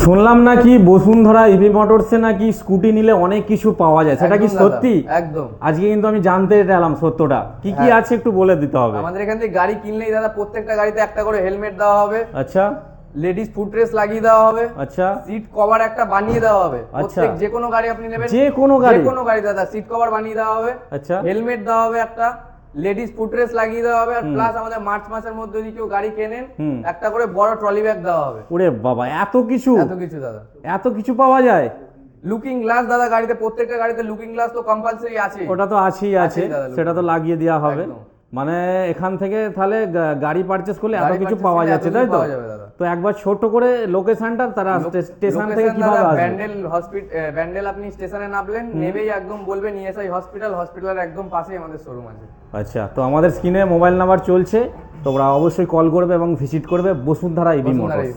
শুনলাম নাকি বসুন্ধরা ইভি মোটরসে নাকি স্কুটি নিলে অনেক কিছু পাওয়া যায়, সেটা কি সত্যি? একদম। আজকে কিন্তু আমি জানতে এলাম সত্যটা। কি কি আছে একটু বলে দিতে হবে। আমাদের এখান থেকে গাড়ি কিনলেই দাদা প্রত্যেকটা গাড়িতে একটা করে হেলমেট দেওয়া হবে। আচ্ছা। লেডিস ফুট রেস্ট লাগিয়ে দেওয়া হবে। আচ্ছা। সিট কভার একটা বানিয়ে দেওয়া হবে। আচ্ছা। প্রত্যেক যে কোনো গাড়ি আপনি নেবেন, যে কোনো গাড়ি দাদা সিট কভার বানিয়ে দেওয়া হবে। আচ্ছা। হেলমেট দেওয়া হবে একটা, লেডিস ফুট রেস্ট লাগিয়ে দেওয়া হবে, আর প্লাস আমাদের মার্চ মাসের মধ্যে যদি কেউ গাড়ি কেনেন একটা করে বড় ট্রলি ব্যাগ দেওয়া হবে। ওরে বাবা, এত কিছু দাদা, এত কিছু পাওয়া যায়। লুকিং গ্লাস দাদা, গাড়িতে প্রত্যেকটা গাড়িতে লুকিং গ্লাস তো কম্পালসরি আছে। ওটা তো আছেই আছে, সেটা তো লাগিয়ে দেওয়া হবে। মানে এখান থেকে তাহলে গাড়ি পারচেজ করলে এত কিছু পাওয়া যাচ্ছে, তাই তো? তো একবার ছোট করে লোকেশনটা, তারা স্টেশন থেকে কিভাবে আসবে? ব্যান্ডেল আপনি স্টেশনে নামলেন, নেবেই একদম বলবেন ইএসআই হসপিটালের একদম পাশেই আমাদের শোরুম আছে। আচ্ছা, তো আমাদের স্ক্রিনে মোবাইল নাম্বার চলছে, তোমরা অবশ্যই কল করবে এবং ভিজিট করবে বসুন্ধরা ইভি মোটরস।